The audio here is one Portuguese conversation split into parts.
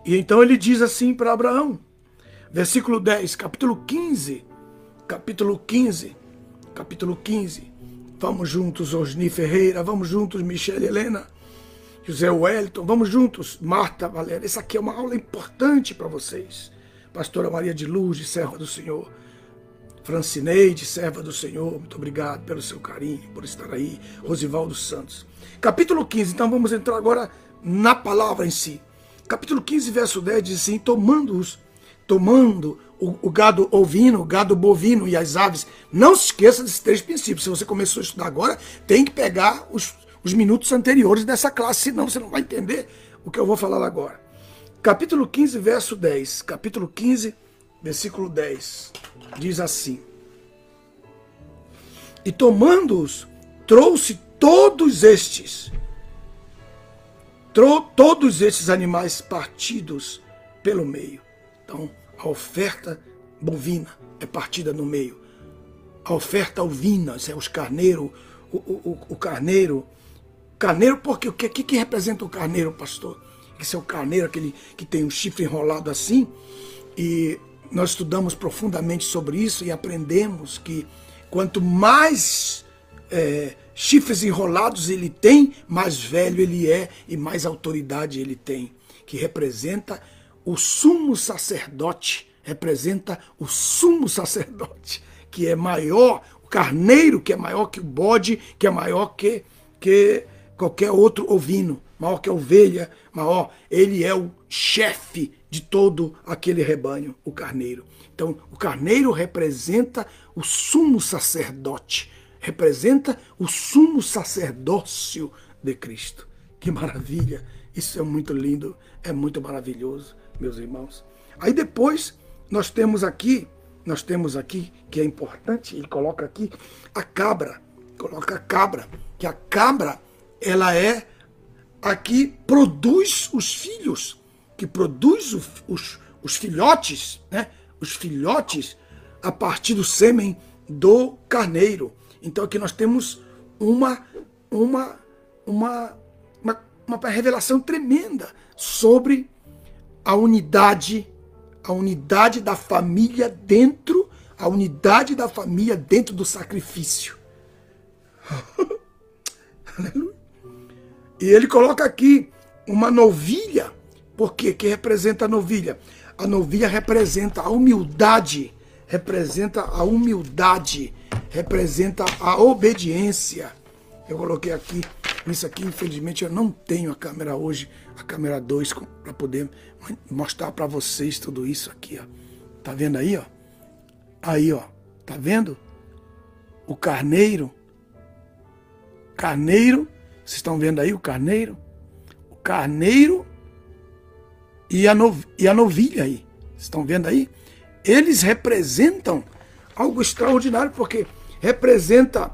E então ele diz assim para Abraão, versículo 10, capítulo 15. Vamos juntos, Osni Ferreira, vamos juntos, Michele Helena, José Wellington, vamos juntos, Marta Valéria. Essa aqui é uma aula importante para vocês. Pastora Maria de Luz, serva do Senhor. Francineide, serva do Senhor, muito obrigado pelo seu carinho, por estar aí. Rosivaldo Santos. Capítulo 15, então vamos entrar agora na palavra em si. Capítulo 15, verso 10 diz assim, tomando o gado ovino, o gado bovino e as aves. Não se esqueça desses 3 princípios. Se você começou a estudar agora, tem que pegar os minutos anteriores dessa classe, senão você não vai entender o que eu vou falar agora. Capítulo 15, verso 10. Capítulo 15, versículo 10. Diz assim. E tomando-os, trouxe todos estes animais partidos pelo meio. Então, a oferta bovina é partida no meio. A oferta ovina, isso é os carneiros, o carneiro. Carneiro, porque o que representa o carneiro, pastor? Esse é o carneiro, aquele que tem um chifre enrolado assim. E nós estudamos profundamente sobre isso e aprendemos que quanto mais chifres enrolados ele tem, mais velho ele é e mais autoridade ele tem. Que representa o sumo sacerdote, que é maior, o carneiro que é maior que o bode, que é maior que qualquer outro ovino, maior que a ovelha, maior. Ele é o chefe de todo aquele rebanho, o carneiro. Então, o carneiro representa o sumo sacerdote, representa o sumo sacerdócio de Cristo. Que maravilha! Isso é muito lindo, é muito maravilhoso, meus irmãos. Aí depois nós temos aqui, que é importante, ele coloca aqui a cabra, que a cabra, ela é a que produz os filhos, que produz os filhotes, né? Os filhotes a partir do sêmen do carneiro. Então aqui nós temos uma revelação tremenda sobre a unidade da família dentro do sacrifício. Aleluia. E ele coloca aqui uma novilha, porque que representa a novilha? A novilha representa a humildade, representa a obediência. Eu coloquei aqui, isso aqui, infelizmente eu não tenho a câmera hoje, a câmera 2, para poder mostrar para vocês tudo isso aqui, ó. Tá vendo aí, ó? Aí, ó, tá vendo? O carneiro, vocês estão vendo aí o carneiro? O carneiro e a novilha aí. Vocês estão vendo aí? Eles representam algo extraordinário, porque representa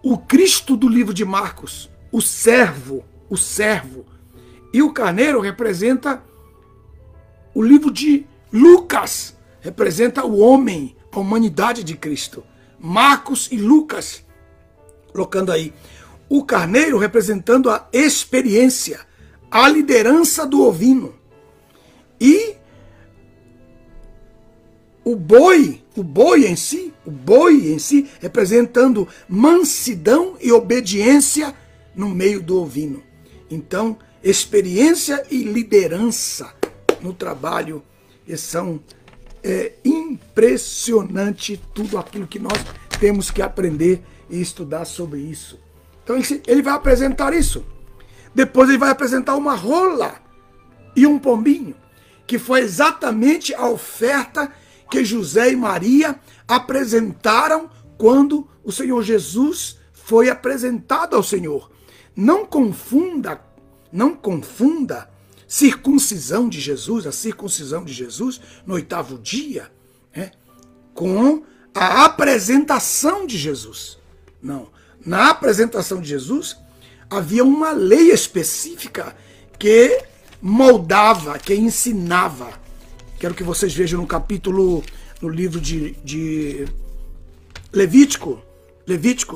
o Cristo do livro de Marcos, o servo. E o carneiro representa o livro de Lucas, representa o homem, a humanidade de Cristo. Marcos e Lucas, colocando aí. O carneiro representando a experiência, a liderança do ovino. E o boi em si representando mansidão e obediência no meio do ovino. Então, experiência e liderança no trabalho, e são impressionante tudo aquilo que nós temos que aprender e estudar sobre isso. Então ele vai apresentar isso. Depois ele vai apresentar uma rola e um pombinho, que foi exatamente a oferta que José e Maria apresentaram quando o Senhor Jesus foi apresentado ao Senhor. Não confunda circuncisão de Jesus, a circuncisão de Jesus no 8º dia, né, com a apresentação de Jesus. Não. Na apresentação de Jesus, havia uma lei específica que moldava, que ensinava. Quero que vocês vejam no livro de Levítico,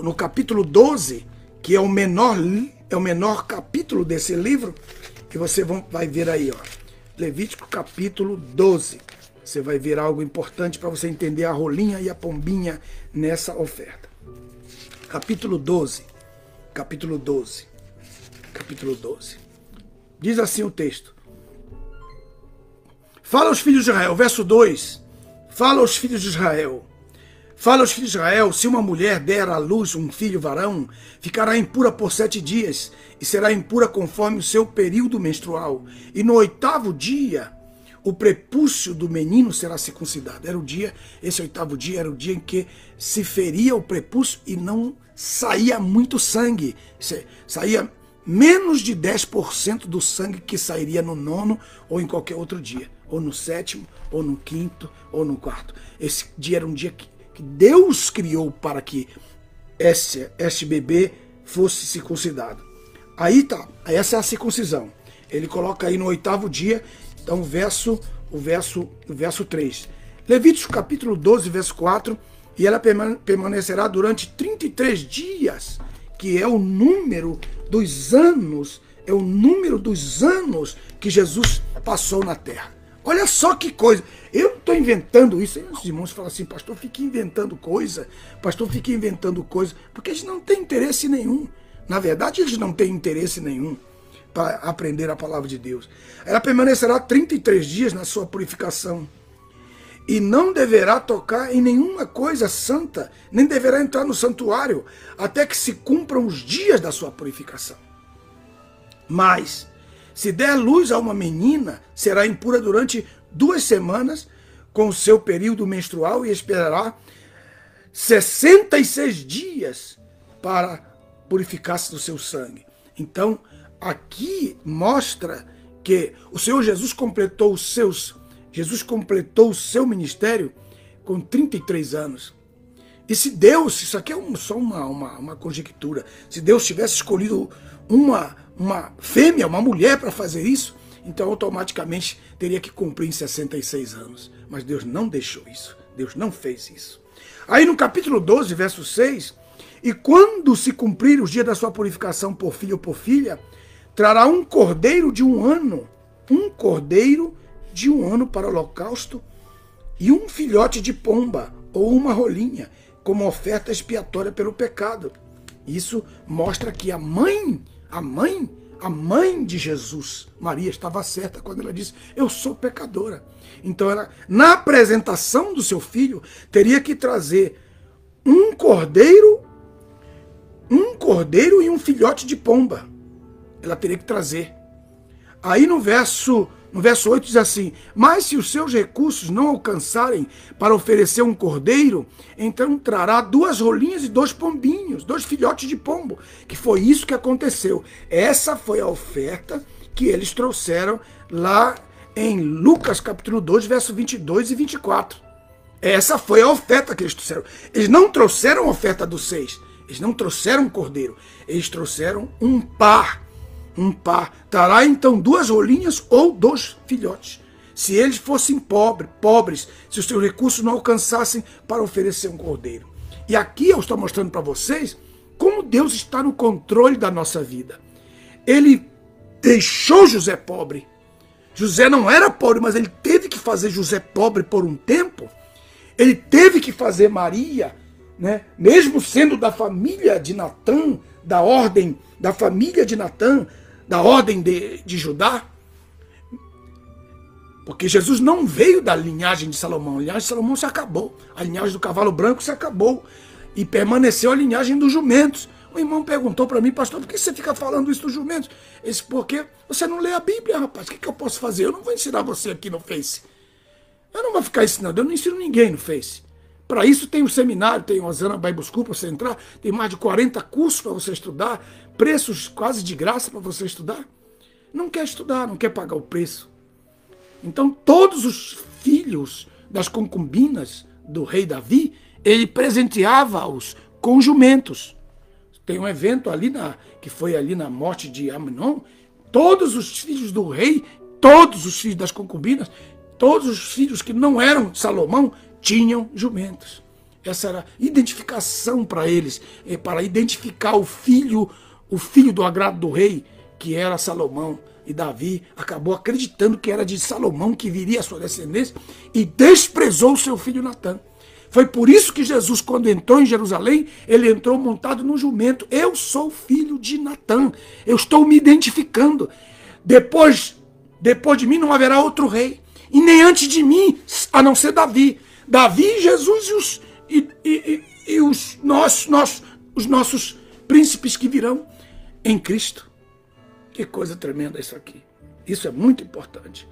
no capítulo 12, que é o menor capítulo desse livro, E você vai ver aí, ó, Levítico capítulo 12. Você vai ver algo importante para você entender a rolinha e a pombinha nessa oferta. Capítulo 12. Capítulo 12. Capítulo 12. Diz assim o texto. Fala aos filhos de Israel, verso 2. Fala aos filhos de Israel. Fala aos filhos de Israel, se uma mulher der à luz um filho varão, ficará impura por 7 dias, e será impura conforme o seu período menstrual. E no 8º dia, o prepúcio do menino será circuncidado. Era o dia, esse 8º dia era o dia em que se feria o prepúcio e não saía muito sangue. Saía menos de 10% do sangue que sairia no 9º ou em qualquer outro dia. Ou no 7º, ou no 5º, ou no 4º. Esse dia era um dia que Deus criou para que este bebê fosse circuncidado. Aí tá, essa é a circuncisão. Ele coloca aí no 8º dia, então o verso 3. Levítico capítulo 12, verso 4, e ela permanecerá durante 33 dias, que é o número dos anos, que Jesus passou na terra. Olha só que coisa. Eu estou inventando isso. Aí os irmãos falam assim, pastor, fica inventando coisa. Pastor, fica inventando coisa. Porque eles não têm interesse nenhum. Na verdade, eles não têm interesse nenhum para aprender a palavra de Deus. Ela permanecerá 33 dias na sua purificação. E não deverá tocar em nenhuma coisa santa, nem deverá entrar no santuário, até que se cumpram os dias da sua purificação. Mas, se der luz a uma menina, será impura durante 2 semanas, com o seu período menstrual, e esperará 66 dias para purificar-se do seu sangue. Então, aqui mostra que o Senhor Jesus completou o seu ministério com 33 anos. E se Deus, isso aqui é só uma conjectura, se Deus tivesse escolhido uma fêmea, uma mulher para fazer isso, então automaticamente teria que cumprir em 66 anos. Mas Deus não deixou isso. Deus não fez isso. Aí no capítulo 12, verso 6, e quando se cumprir os dias da sua purificação por filho ou por filha, trará um cordeiro de 1 ano, para o holocausto, e um filhote de pomba ou uma rolinha, como oferta expiatória pelo pecado. Isso mostra que a mãe de Jesus, Maria, estava certa quando ela disse, eu sou pecadora. Então ela, na apresentação do seu filho, teria que trazer um cordeiro e um filhote de pomba. Ela teria que trazer. Aí no verso 8 diz assim, mas se os seus recursos não alcançarem para oferecer um cordeiro, então trará 2 rolinhas e 2 pombinhos, 2 filhotes de pombo, que foi isso que aconteceu. Essa foi a oferta que eles trouxeram lá em Lucas capítulo 2, verso 22 e 24. Essa foi a oferta que eles trouxeram. Eles não trouxeram a oferta dos 6, eles não trouxeram um cordeiro, eles trouxeram um par. Trará então 2 rolinhas ou 2 filhotes. Se eles fossem pobres, se os seus recursos não alcançassem para oferecer um cordeiro. E aqui eu estou mostrando para vocês como Deus está no controle da nossa vida. Ele deixou José pobre. José não era pobre, mas ele teve que fazer José pobre por um tempo. Ele teve que fazer Maria, né? Mesmo sendo da família de Natã, da família de Natã, da ordem de Judá, porque Jesus não veio da linhagem de Salomão. A linhagem de Salomão se acabou, a linhagem do cavalo branco se acabou, e permaneceu a linhagem dos jumentos. O irmão perguntou para mim, pastor, por que você fica falando isso dos jumentos? Ele disse, porque você não lê a Bíblia, rapaz, o que eu posso fazer? Eu não vou ensinar você aqui no Face. Eu não vou ficar ensinando, eu não ensino ninguém no Face. Para isso tem um seminário, tem o Osana Bible School para você entrar, tem mais de 40 cursos para você estudar, preços quase de graça para você estudar. Não quer estudar, não quer pagar o preço. Então todos os filhos das concubinas do rei Davi, ele presenteava-os com jumentos. Tem um evento ali, que foi ali na morte de Amnon, todos os filhos do rei, todos os filhos das concubinas, todos os filhos que não eram de Salomão, tinham jumentos. Essa era a identificação para eles, para identificar o filho do agrado do rei, que era Salomão. E Davi acabou acreditando que era de Salomão que viria a sua descendência e desprezou o seu filho Natã. Foi por isso que Jesus, quando entrou em Jerusalém, ele entrou montado num jumento. Eu sou filho de Natã. Eu estou me identificando. Depois de mim não haverá outro rei. E nem antes de mim, a não ser Davi. Davi, Jesus e os nossos príncipes que virão em Cristo. Que coisa tremenda isso aqui. Isso é muito importante.